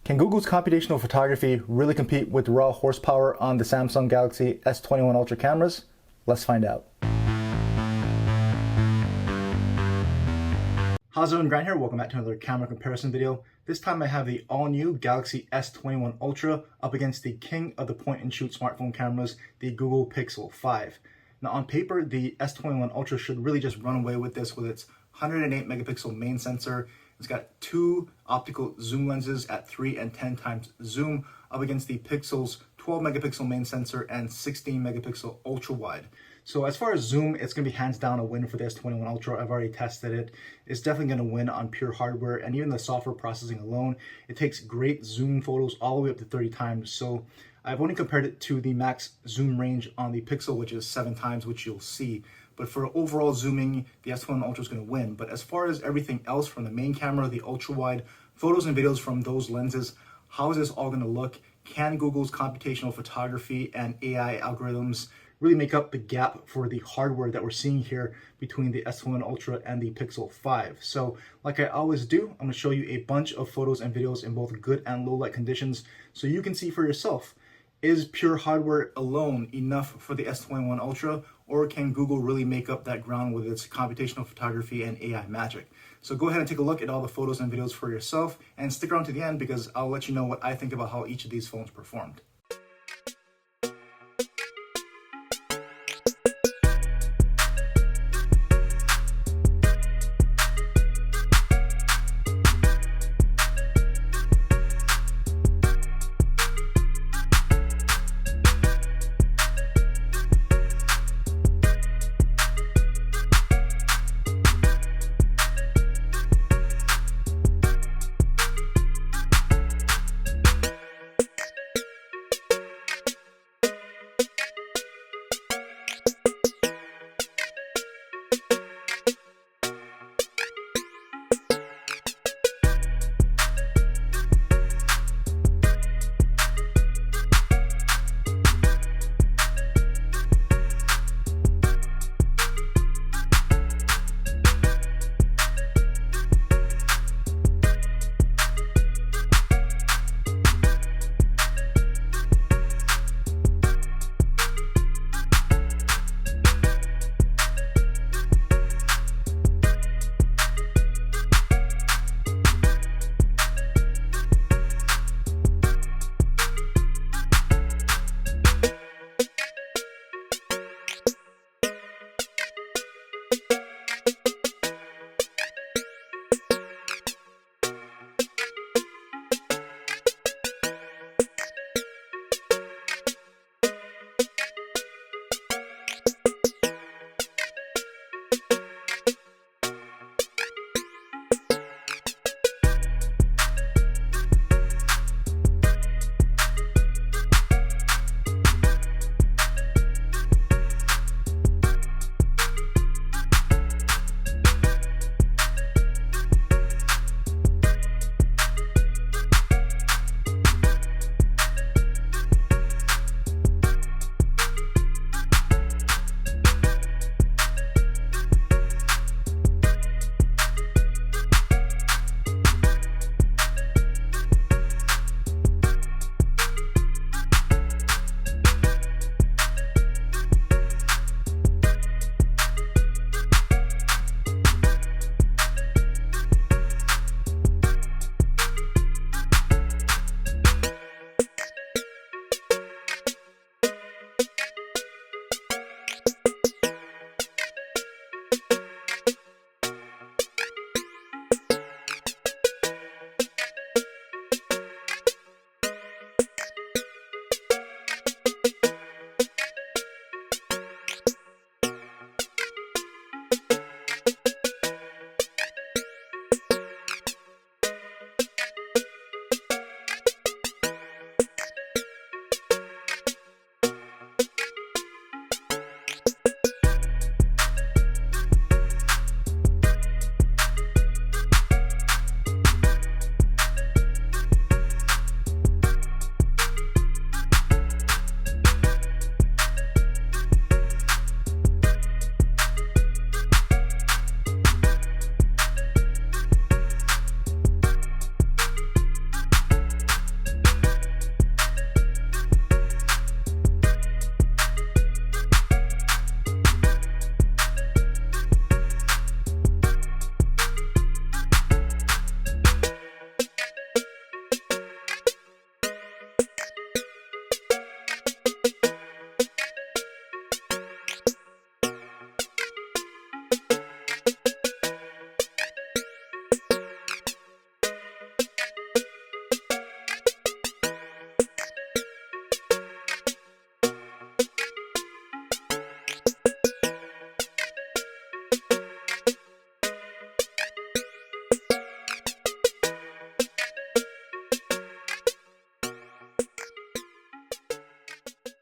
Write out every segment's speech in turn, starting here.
Can Google's computational photography really compete with raw horsepower on the Samsung Galaxy S21 Ultra cameras? Let's find out. How's it going, Grant here? Welcome back to another camera comparison video. This time I have the all-new Galaxy S21 Ultra up against the king of the point-and-shoot smartphone cameras, the Google Pixel 5. Now on paper, the S21 Ultra should really just run away with this with its 108 megapixel main sensor. It's got two optical zoom lenses at 3 and 10 times zoom up against the Pixel's 12 megapixel main sensor and 16 megapixel ultra wide. So as far as zoom, it's going to be hands down a win for the S21 Ultra. I've already tested it. It's definitely going to win on pure hardware, and even the software processing alone, it takes great zoom photos all the way up to 30 times. So I've only compared it to the max zoom range on the Pixel, which is 7 times, which you'll see. But for overall zooming, the S21 Ultra is going to win. But as far as everything else from the main camera, the ultra wide, photos and videos from those lenses, how is this all going to look? Can Google's computational photography and AI algorithms really make up the gap for the hardware that we're seeing here between the S21 Ultra and the Pixel 5? So like I always do, I'm going to show you a bunch of photos and videos in both good and low light conditions so you can see for yourself. Is pure hardware alone enough for the S21 Ultra, or can Google really make up that ground with its computational photography and AI magic? So go ahead and take a look at all the photos and videos for yourself, and stick around to the end because I'll let you know what I think about how each of these phones performed.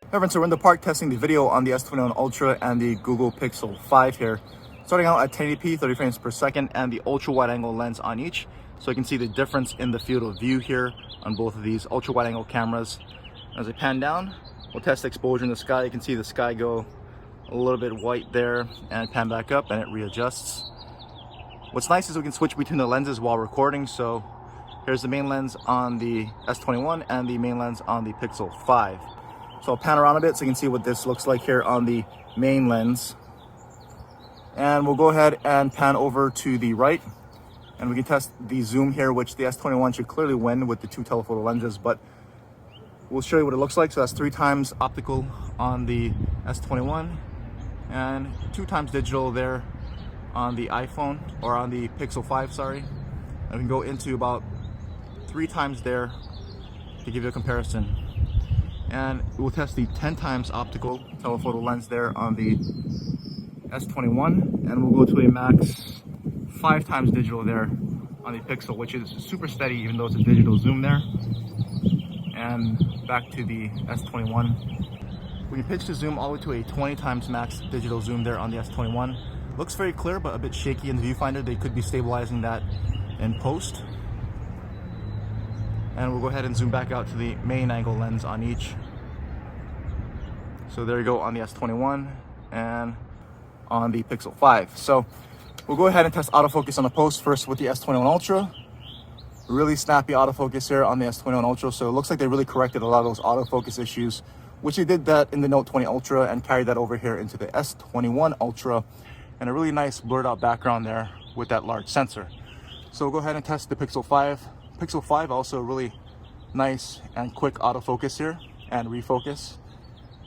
Everyone, so we're in the park testing the video on the S21 Ultra and the Google Pixel 5 here. Starting out at 1080p, 30 frames per second, and the ultra wide angle lens on each. So you can see the difference in the field of view here on both of these ultra wide angle cameras. As I pan down, we'll test exposure in the sky. You can see the sky go a little bit white there, and pan back up and it readjusts. What's nice is we can switch between the lenses while recording. So here's the main lens on the S21 and the main lens on the Pixel 5. So I'll pan around a bit so you can see what this looks like here on the main lens. And we'll go ahead and pan over to the right, and we can test the zoom here, which the S21 should clearly win with the two telephoto lenses, but we'll show you what it looks like. So that's 3 times optical on the S21 and 2 times digital there on the iPhone, or on the Pixel 5, sorry. And we can go into about 3 times there to give you a comparison. And we'll test the 10 times optical telephoto lens there on the S21, and we'll go to a max 5 times digital there on the Pixel, which is super steady even though it's a digital zoom there. And back to the S21. We can pitch the zoom all the way to a 20 times max digital zoom there on the S21. Looks very clear but a bit shaky in the viewfinder. They could be stabilizing that in post. And we'll go ahead and zoom back out to the main angle lens on each. So there you go on the S21 and on the Pixel 5. So we'll go ahead and test autofocus on the post first with the S21 Ultra. Really snappy autofocus here on the S21 Ultra. So it looks like they really corrected a lot of those autofocus issues, which they did that in the Note 20 Ultra and carried that over here into the S21 Ultra. And a really nice blurred out background there with that large sensor. So we'll go ahead and test the Pixel 5. Pixel 5 also really nice and quick autofocus here and refocus.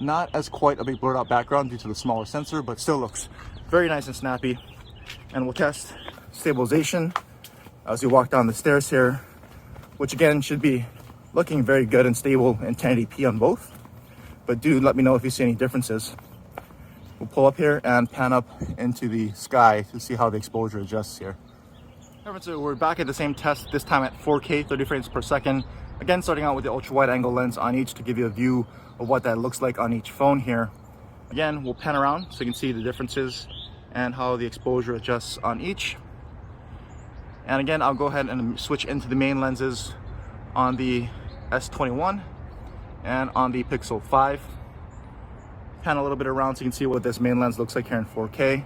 Not as quite a big blurred out background due to the smaller sensor, but still looks very nice and snappy. And we'll test stabilization as we walk down the stairs here, which again should be looking very good and stable in 1080p on both. But do let me know if you see any differences. We'll pull up here and pan up into the sky to see how the exposure adjusts here. So we're back at the same test, this time at 4K, 30 frames per second. Again, starting out with the ultra wide angle lens on each to give you a view of what that looks like on each phone here. Again, we'll pan around so you can see the differences and how the exposure adjusts on each. And again, I'll go ahead and switch into the main lenses on the S21 and on the Pixel 5. Pan a little bit around so you can see what this main lens looks like here in 4K.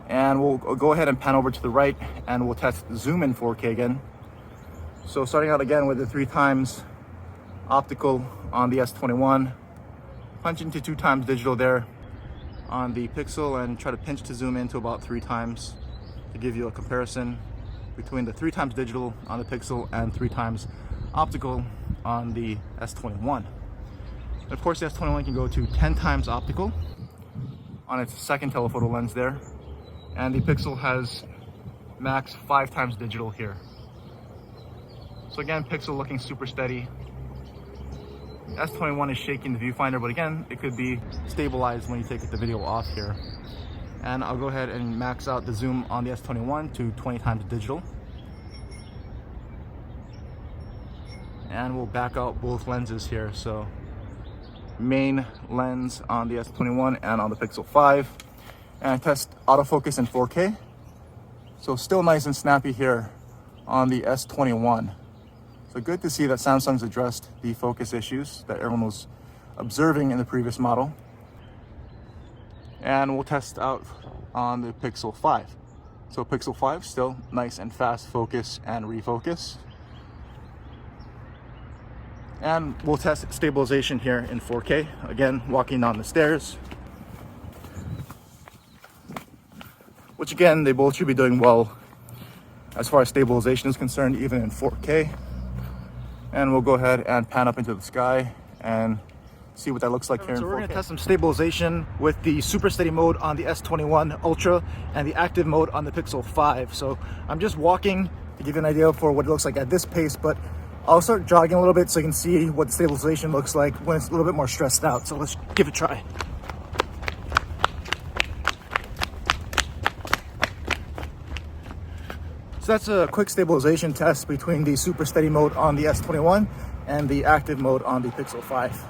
And we'll go ahead and pan over to the right and we'll test zoom in 4K again. So starting out again with the 3 times optical on the S21, punch into 2 times digital there on the Pixel, and try to pinch to zoom into about 3 times to give you a comparison between the 3 times digital on the Pixel and 3 times optical on the S21. And of course the S21 can go to 10 times optical on its second telephoto lens there. And the Pixel has max 5 times digital here. So again, Pixel looking super steady. S21 is shaking the viewfinder, but again, it could be stabilized when you take the video off here. And I'll go ahead and max out the zoom on the S21 to 20 times digital. And we'll back out both lenses here. So main lens on the S21 and on the Pixel 5. And test autofocus in 4K. So still nice and snappy here on the S21. So good to see that Samsung's addressed the focus issues that everyone was observing in the previous model. And we'll test out on the Pixel 5. So Pixel 5 still nice and fast focus and refocus. And we'll test stabilization here in 4K. Again, walking down the stairs. Which again, they both should be doing well as far as stabilization is concerned, even in 4K. And we'll go ahead and pan up into the sky and see what that looks like here in 4K. So we're going to test some stabilization with the super steady mode on the S21 Ultra and the active mode on the Pixel 5. So I'm just walking to give you an idea for what it looks like at this pace, but I'll start jogging a little bit so you can see what the stabilization looks like when it's a little bit more stressed out. So let's give it a try. So that's a quick stabilization test between the super steady mode on the S21 and the active mode on the Pixel 5.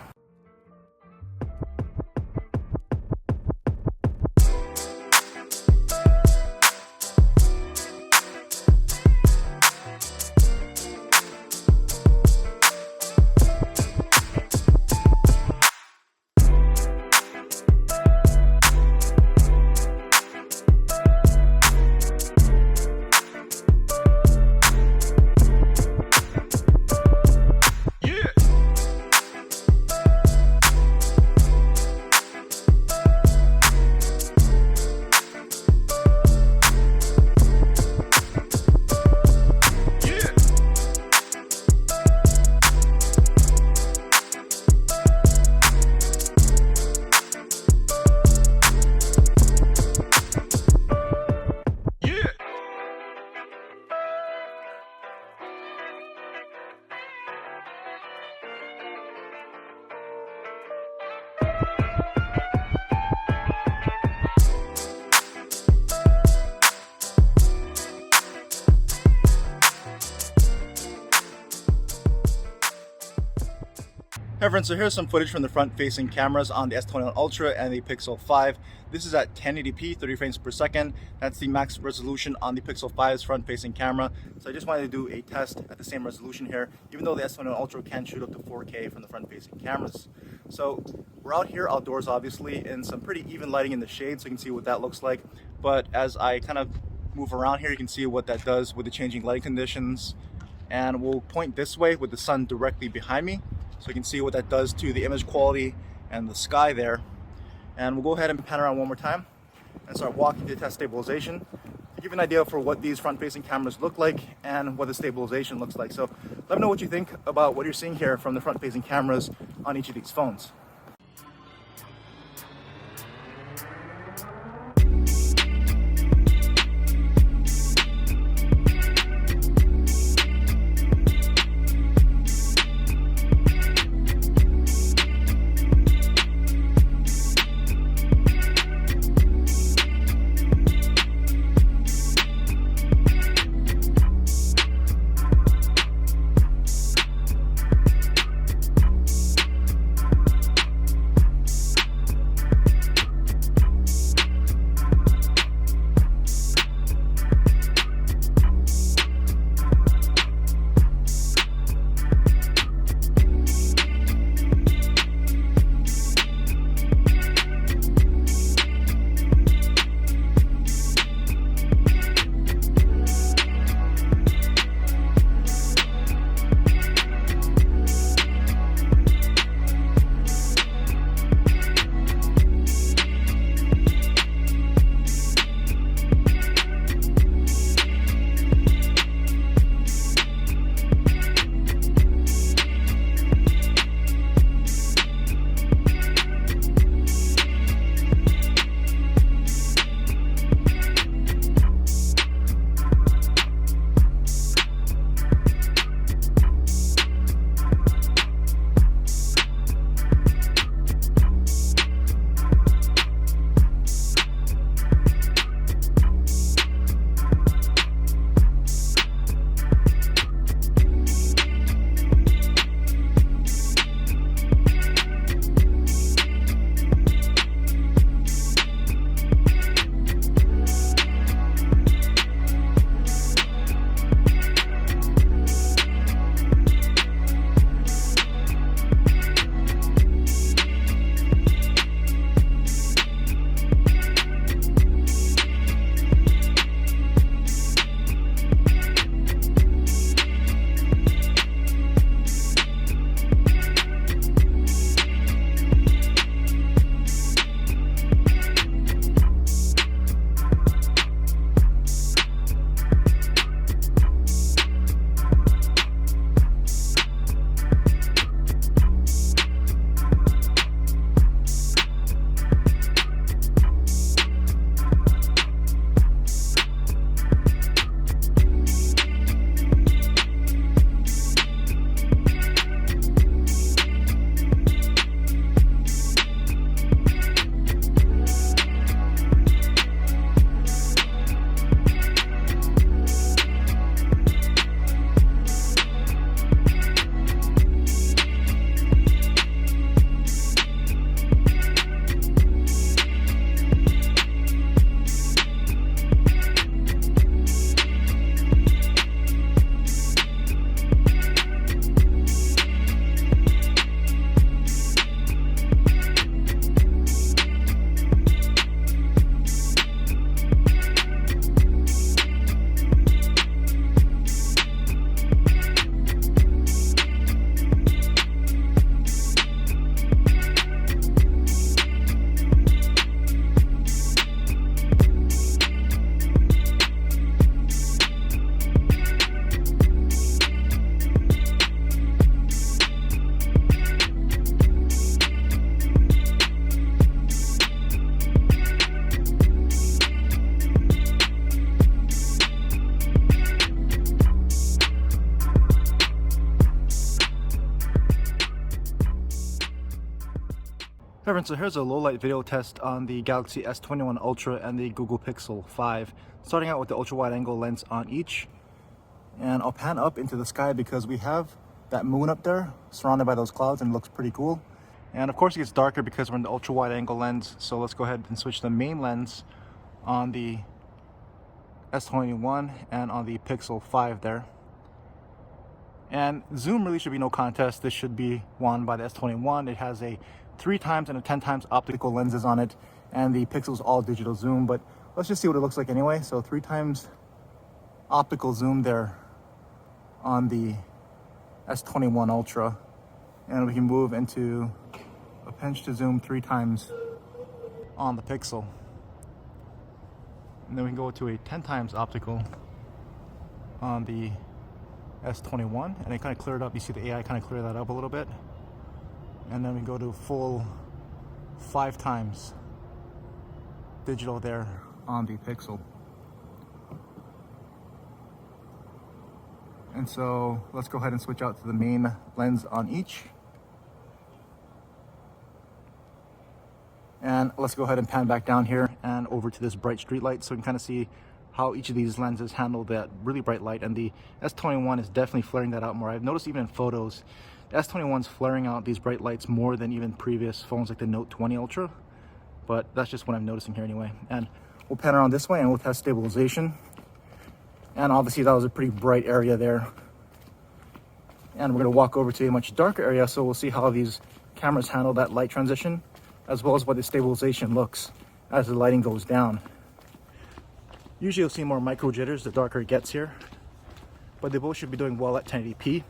Hey friends, so here's some footage from the front-facing cameras on the S21 Ultra and the Pixel 5. This is at 1080p, 30 frames per second. That's the max resolution on the Pixel 5's front-facing camera. So I just wanted to do a test at the same resolution here, even though the S21 Ultra can shoot up to 4K from the front-facing cameras. So we're out here outdoors, obviously, in some pretty even lighting in the shade, so you can see what that looks like. But as I kind of move around here, you can see what that does with the changing lighting conditions. And we'll point this way with the sun directly behind me, so you can see what that does to the image quality and the sky there. And we'll go ahead and pan around one more time and start walking to test stabilization to give you an idea for what these front-facing cameras look like and what the stabilization looks like. So let me know what you think about what you're seeing here from the front-facing cameras on each of these phones. Hey everyone, so here's a low light video test on the Galaxy S21 Ultra and the Google Pixel 5. Starting out with the ultra wide angle lens on each. And I'll pan up into the sky because we have that moon up there surrounded by those clouds and it looks pretty cool. And of course it gets darker because we're in the ultra wide angle lens. So let's go ahead and switch the main lens on the S21 and on the Pixel 5 there. And zoom really should be no contest. This should be won by the S21. It has a 3 times and a 10 times optical lenses on it, and the Pixel's all digital zoom, but let's just see what it looks like anyway. So 3 times optical zoom there on the S21 Ultra, and we can move into a pinch to zoom 3 times on the Pixel, and then we can go to a 10 times optical on the S21, and it kind of cleared up. You see the AI kind of clear that up a little bit. And then we go to full 5 times digital there on the Pixel. And so let's go ahead and switch out to the main lens on each. And let's go ahead and pan back down here and over to this bright street light so we can kind of see how each of these lenses handle that really bright light. And the S21 is definitely flaring that out more. I've noticed even in photos, the S21's flaring out these bright lights more than even previous phones like the Note 20 Ultra, but that's just what I'm noticing here anyway. And we'll pan around this way and we'll test stabilization. And obviously that was a pretty bright area there. And we're gonna walk over to a much darker area, so we'll see how these cameras handle that light transition, as well as what the stabilization looks as the lighting goes down. Usually you'll see more micro jitters the darker it gets here, but they both should be doing well at 1080p.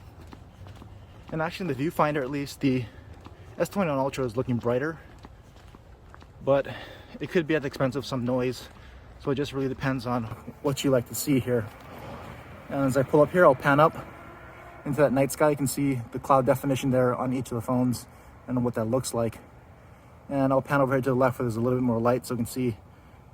And actually in the viewfinder, at least, the S21 Ultra is looking brighter, but it could be at the expense of some noise. So it just really depends on what you like to see here. And as I pull up here, I'll pan up into that night sky. You can see the cloud definition there on each of the phones and what that looks like. And I'll pan over here to the left where there's a little bit more light so you can see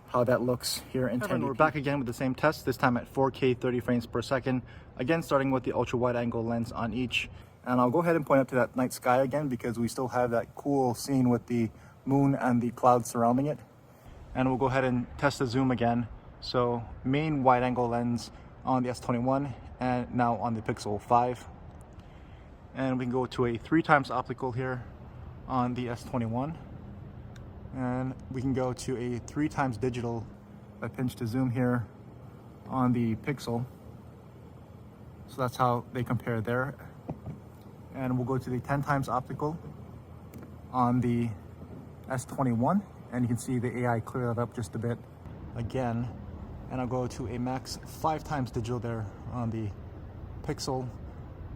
how that looks here in 1080p. We're back again with the same test, this time at 4K 30 frames per second. Again, starting with the ultra wide angle lens on each. And I'll go ahead and point up to that night sky again because we still have that cool scene with the moon and the clouds surrounding it. And we'll go ahead and test the zoom again. So main wide angle lens on the S21 and now on the Pixel 5. And we can go to a 3 times optical here on the S21. And we can go to a 3 times digital, I pinch to zoom here on the Pixel. So that's how they compare there. And we'll go to the 10 times optical on the S21, and you can see the AI clear that up just a bit again. And I'll go to a max 5 times digital there on the Pixel.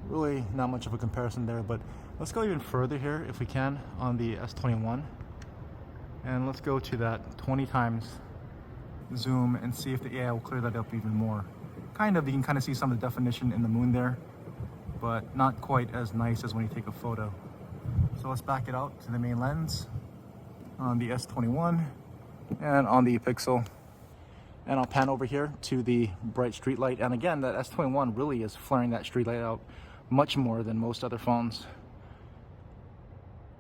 Really not much of a comparison there, but let's go even further here if we can on the S21. And let's go to that 20 times zoom and see if the AI will clear that up even more. You can kind of see some of the definition in the moon there, but not quite as nice as when you take a photo. So let's back it out to the main lens on the S21 and on the Pixel. And I'll pan over here to the bright street light. And again, that S21 really is flaring that street light out much more than most other phones.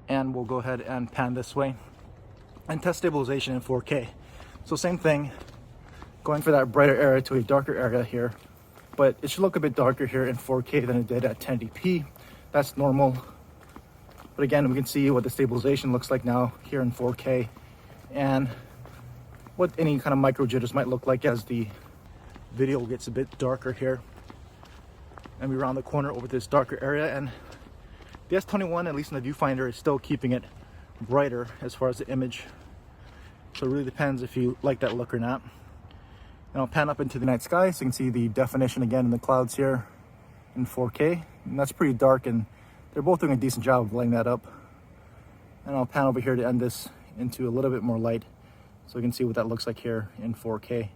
And we'll go ahead and pan this way and test stabilization in 4K. So same thing, going for that brighter area to a darker area here, but it should look a bit darker here in 4K than it did at 1080p. That's normal. But again, we can see what the stabilization looks like now here in 4K and what any kind of micro jitters might look like as the video gets a bit darker here. And we round the corner over this darker area, and the S21, at least in the viewfinder, is still keeping it brighter as far as the image. So it really depends if you like that look or not. And I'll pan up into the night sky so you can see the definition again in the clouds here in 4K. And that's pretty dark, and they're both doing a decent job of lighting that up. And I'll pan over here to end this into a little bit more light so you can see what that looks like here in 4K.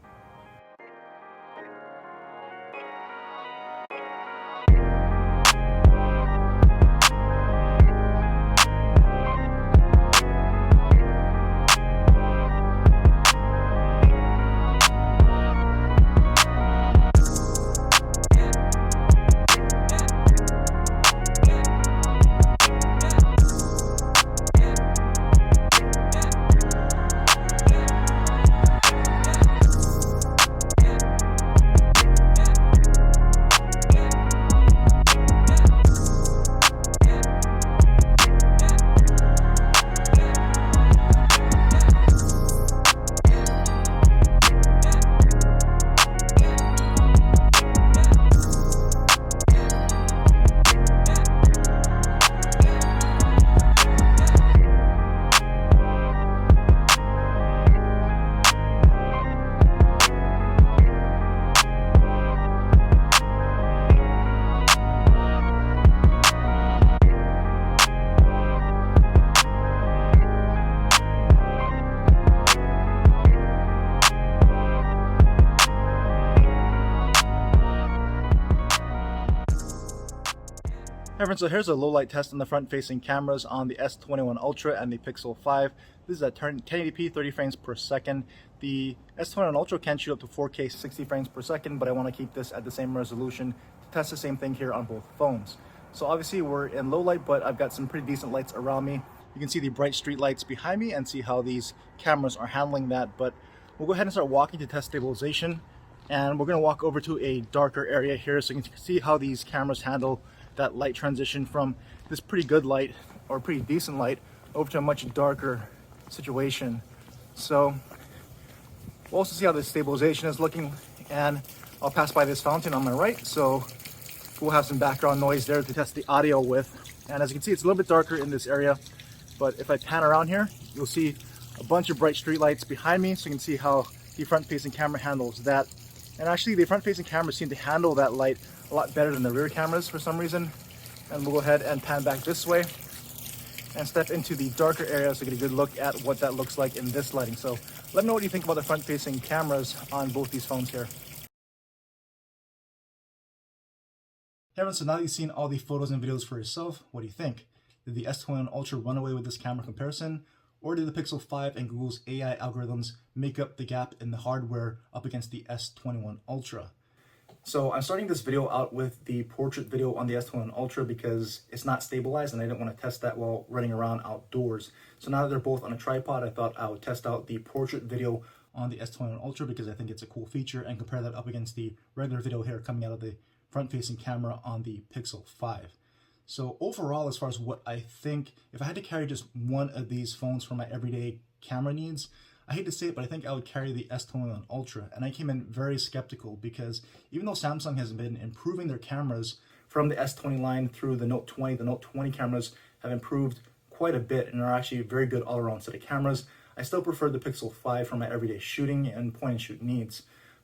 Everyone, so here's a low light test on the front facing cameras on the S21 Ultra and the Pixel 5. This is at 1080p 30 frames per second. The S21 Ultra can shoot up to 4K 60 frames per second, but I want to keep this at the same resolution to test the same thing here on both phones. So obviously we're in low light, but I've got some pretty decent lights around me. You can see the bright street lights behind me and see how these cameras are handling that. But we'll go ahead and start walking to test stabilization. And we're going to walk over to a darker area here so you can see how these cameras handle that light transition from this pretty good light or pretty decent light over to a much darker situation. So we'll also see how the stabilization is looking, and I'll pass by this fountain on my right, so we'll have some background noise there to test the audio with. And as you can see, it's a little bit darker in this area, but if I pan around here, you'll see a bunch of bright street lights behind me, so you can see how the front-facing camera handles that. And actually the front-facing cameras seem to handle that light a lot better than the rear cameras for some reason. And we'll go ahead and pan back this way and step into the darker area so get a good look at what that looks like in this lighting. So let me know what you think about the front-facing cameras on both these phones here. Hey everyone, so now that you've seen all the photos and videos for yourself, what do you think? Did the S21 Ultra run away with this camera comparison? Or did the Pixel 5 and Google's AI algorithms make up the gap in the hardware up against the S21 Ultra? So I'm starting this video out with the portrait video on the S21 Ultra because it's not stabilized and I didn't want to test that while running around outdoors. So now that they're both on a tripod, I thought I would test out the portrait video on the S21 Ultra because I think it's a cool feature, and compare that up against the regular video here coming out of the front-facing camera on the Pixel 5. So overall, as far as what I think, if I had to carry just one of these phones for my everyday camera needs, I hate to say it, but I think I would carry the S21 Ultra. And I came in very skeptical because even though Samsung has been improving their cameras from the S20 line through the Note 20, the Note 20 cameras have improved quite a bit and are actually a very good all-around set of cameras. I still prefer the Pixel 5 for my everyday shooting and point-and-shoot needs.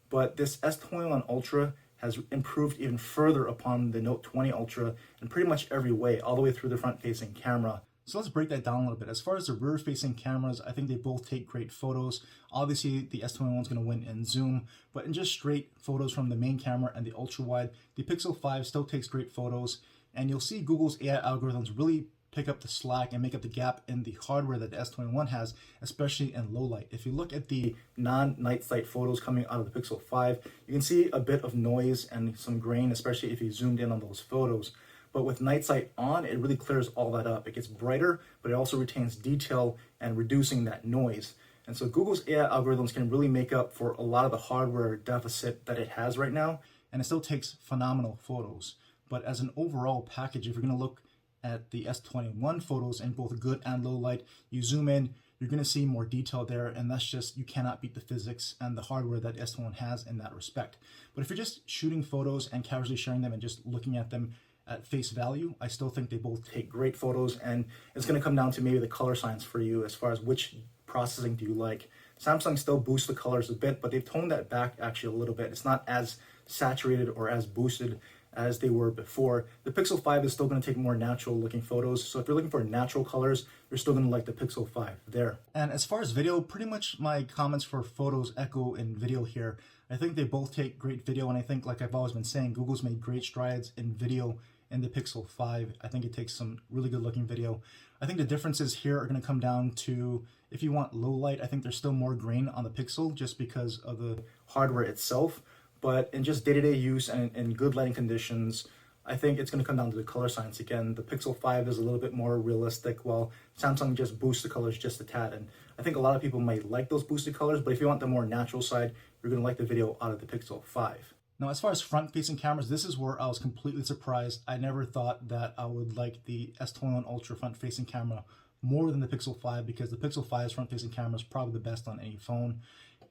But this S21 Ultra has improved even further upon the Note 20 Ultra in pretty much every way, all the way through the front-facing camera. So let's break that down a little bit. As far as the rear-facing cameras, I think they both take great photos. Obviously, the S21 is going to win in zoom, but in just straight photos from the main camera and the ultra-wide, the Pixel 5 still takes great photos, and you'll see Google's AI algorithms really pick up the slack and make up the gap in the hardware that the S21 has, especially in low light. If you look at the non-night sight photos coming out of the Pixel 5, you can see a bit of noise and some grain, especially if you zoomed in on those photos. But with night sight on, it really clears all that up. It gets brighter, but it also retains detail and reducing that noise. And so Google's AI algorithms can really make up for a lot of the hardware deficit that it has right now, and it still takes phenomenal photos. But as an overall package, if you're going to look at the S21 photos in both good and low light, you zoom in, you're going to see more detail there, and that's just, you cannot beat the physics and the hardware that S21 has in that respect. But if you're just shooting photos and casually sharing them and just looking at them at face value, I still think they both take great photos, and it's going to come down to maybe the color science for you as far as which processing do you like. Samsung still boosts the colors a bit, but they've toned that back actually a little bit. It's not as saturated or as boosted as they were before. The Pixel 5 is still going to take more natural looking photos, so if you're looking for natural colors, you're still going to like the Pixel 5 there. And as far as video, pretty much my comments for photos echo in video here. I think they both take great video, and I think, like I've always been saying, Google's made great strides in video in the Pixel 5. I think it takes some really good looking video. I think the differences here are going to come down to, if you want low light, I think there's still more grain on the Pixel just because of the hardware itself. But in just day-to-day use and in good lighting conditions, I think it's going to come down to the color science again. The Pixel 5 is a little bit more realistic, while Samsung just boosts the colors just a tad. And I think a lot of people might like those boosted colors, but if you want the more natural side, you're going to like the video out of the Pixel 5. Now, as far as front-facing cameras, this is where I was completely surprised. I never thought that I would like the S21 Ultra front-facing camera more than the Pixel 5, because the Pixel 5's front-facing camera is probably the best on any phone.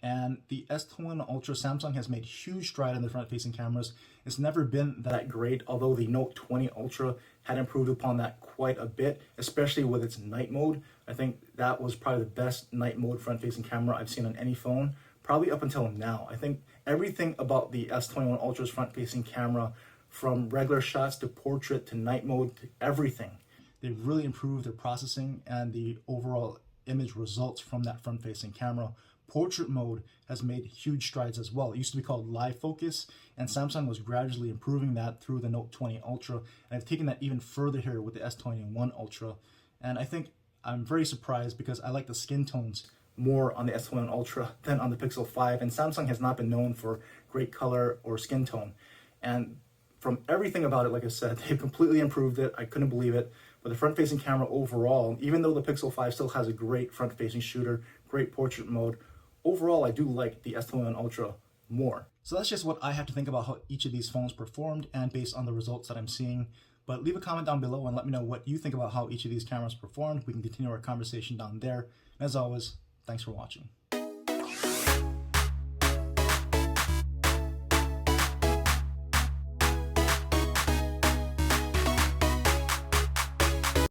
And the S21 Ultra, Samsung has made huge stride in the front-facing cameras. It's never been that great, although the Note 20 Ultra had improved upon that quite a bit, especially with its night mode. I think that was probably the best night mode front-facing camera I've seen on any phone, probably up until now. I think everything about the S21 Ultra's front-facing camera, from regular shots to portrait to night mode to everything, they've really improved their processing and the overall image results from that front-facing camera, Portrait mode has made huge strides as well. It used to be called live focus, and Samsung was gradually improving that through the Note 20 Ultra, and I've taken that even further here with the S21 Ultra. And I think I'm very surprised because I like the skin tones more on the S21 Ultra than on the Pixel 5, and Samsung has not been known for great color or skin tone. And from everything about it, like I said, they've completely improved it. I couldn't believe it. But the front-facing camera overall, even though the Pixel 5 still has a great front-facing shooter, great portrait mode, overall I do like the S21 Ultra more. So that's just what I have to think about how each of these phones performed and based on the results that I'm seeing. But leave a comment down below and let me know what you think about how each of these cameras performed. We can continue our conversation down there. And as always, thanks for watching.